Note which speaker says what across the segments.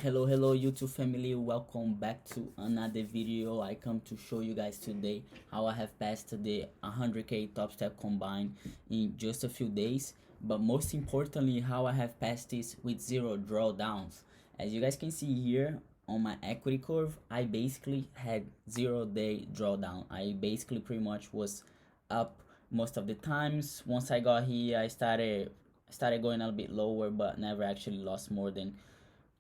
Speaker 1: Hello YouTube family, welcome back to another video. I come to show you guys today how I have passed the 100k Topstep Combine in just a few days, but most importantly how I have passed this with zero drawdowns. As you guys can see here on my equity curve, I basically had 0 day drawdown. I basically pretty much was up most of the times. Once I got here, I started going a little bit lower, but never actually lost more than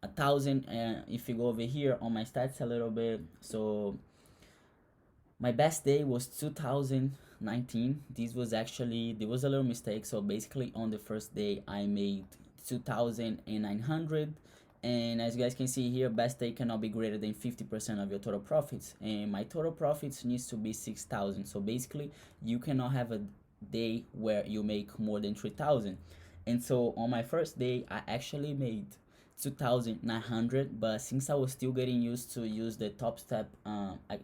Speaker 1: 1,000. And if you go over here on my stats a little bit, so my best day was 2019. This was actually, there was a little mistake. So basically on the first day I made 2,900, and as you guys can see here, best day cannot be greater than 50% of your total profits, and my total profits needs to be 6,000. So basically you cannot have a day where you make more than 3,000. And so on my first day I actually made 2,900, but since I was still getting used to use the top step, I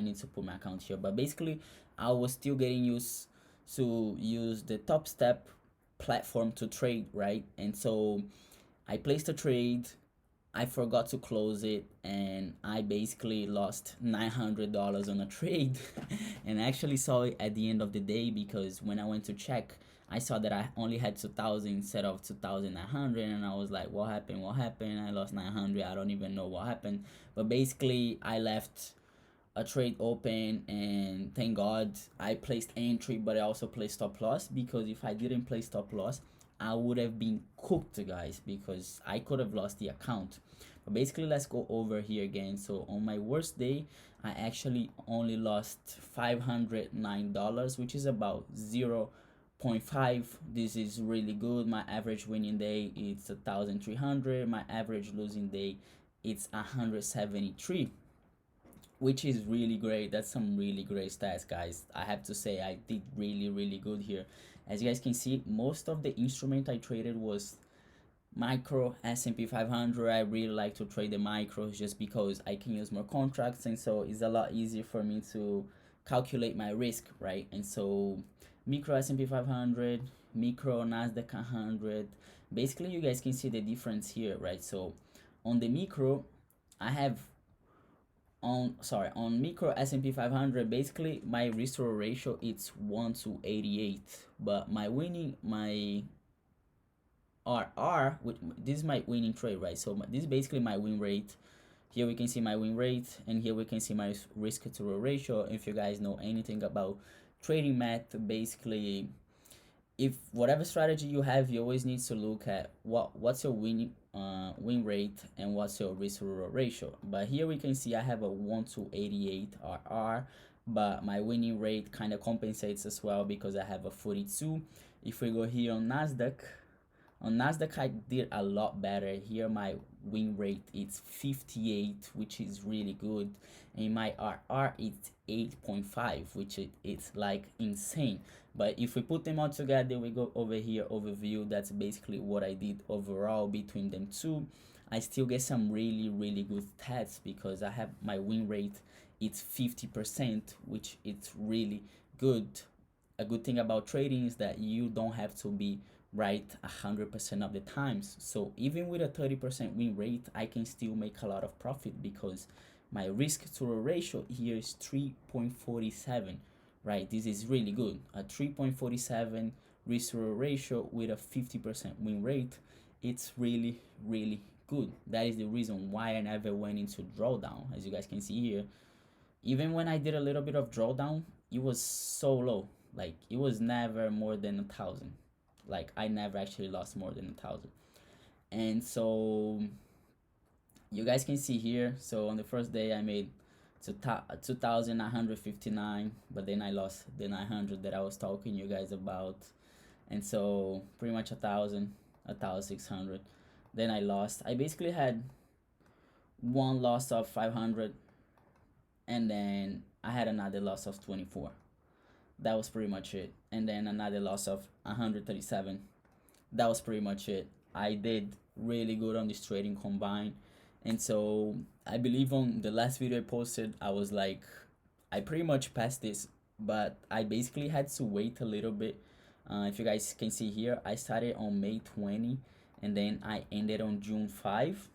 Speaker 1: need to put my account here, but basically I was still getting used to use the top step platform to trade, right? And so I placed a trade, I forgot to close it, and I basically lost $900 on a trade. And I actually saw it at the end of the day, because when I went to check, I saw that I only had 2,000 instead of 2,900, and I was like, what happened? What happened? I lost 900. I don't even know what happened. But basically, I left a trade open, and thank God I placed entry, but I also placed stop loss, because if I didn't place stop loss, I would have been cooked, guys, because I could have lost the account. But basically, let's go over here again. So on my worst day, I actually only lost $509, which is about 0.5. This is really good. My average winning day is 1,300. My average losing day it's 173, which is really great. That's some really great stats, guys. I have to say I did really good here. As you guys can see, most of the instrument I traded was micro S&P 500. I really like to trade the micros just because I can use more contracts, and so it's a lot easier for me to calculate my risk, right? And so micro S&P 500, micro Nasdaq 100, basically you guys can see the difference here, right? So on the micro, I have on micro S&P 500, basically my risk to ratio it's 1 to 88, but my RR, which this is my winning trade, right? So this is basically my win rate. Here we can see my win rate, and here we can see my risk to ratio. If you guys know anything about trading math, basically if whatever strategy you have, you always need to look at what's your win rate and what's your risk to reward ratio. But here we can see I have a 1 to 88 RR, but my winning rate kind of compensates as well because I have a 42. If we go here on Nasdaq I did a lot better. Here my win rate is 58, which is really good, and my RR is 8.5, which it's like insane. But if we put them all together, we go over here overview. That's basically what I did overall between them two. I still get some really good stats because I have my win rate it's 50%, which it's really good. A good thing about trading is that you don't have to be right 100% of the times. So even with a 30% win rate, I can still make a lot of profit because my risk to ratio here is 3.47, right? This is really good. A 3.47 risk to ratio with a 50% win rate, it's really good. That is the reason why I never went into drawdown. As you guys can see here, even when I did a little bit of drawdown, it was so low. Like it was never more than 1,000. Like I never actually lost more than 1,000. And so you guys can see here, so on the first day I made 2,959, but then I lost the 900 that I was talking you guys about. And so pretty much 1,600. Then I lost. I basically had one loss of 500, and then I had another loss of 24. That was pretty much it. And then another loss of 137. That was pretty much it. I did really good on this trading combine. And so I believe on the last video I posted, I was like, I pretty much passed this, but I basically had to wait a little bit. If you guys can see here, I started on May 20, and then I ended on June 5.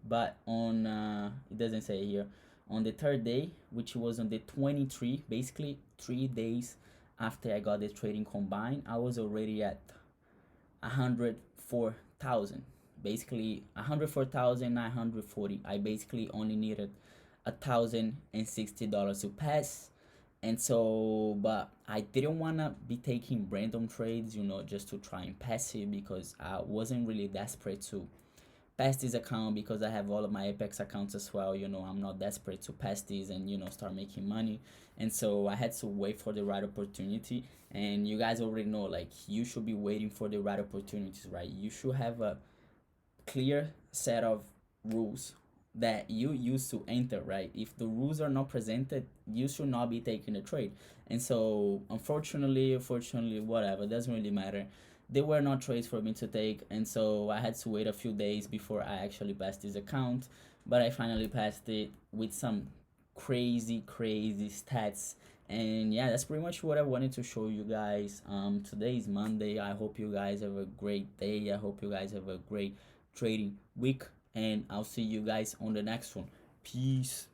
Speaker 1: but on it doesn't say here, on the third day, which was on the 23, basically 3 days after I got the trading combine, I was already at 104,000, basically 104,940. I basically only needed $1,060 to pass. And so, but I didn't want to be taking random trades, just to try and pass it, because I wasn't really desperate to pass this account, because I have all of my Apex accounts as well. I'm not desperate to pass this and start making money. And so I had to wait for the right opportunity. And you guys already know, like, you should be waiting for the right opportunities, right? You should have a clear set of rules that you use to enter, right? If the rules are not presented, you should not be taking a trade. And so, unfortunately, whatever, doesn't really matter. They were not trades for me to take, and so I had to wait a few days before I actually passed this account. But I finally passed it with some crazy stats. And yeah, that's pretty much what I wanted to show you guys. Today is Monday. I hope you guys have a great day. I hope you guys have a great trading week, and I'll see you guys on the next one. Peace.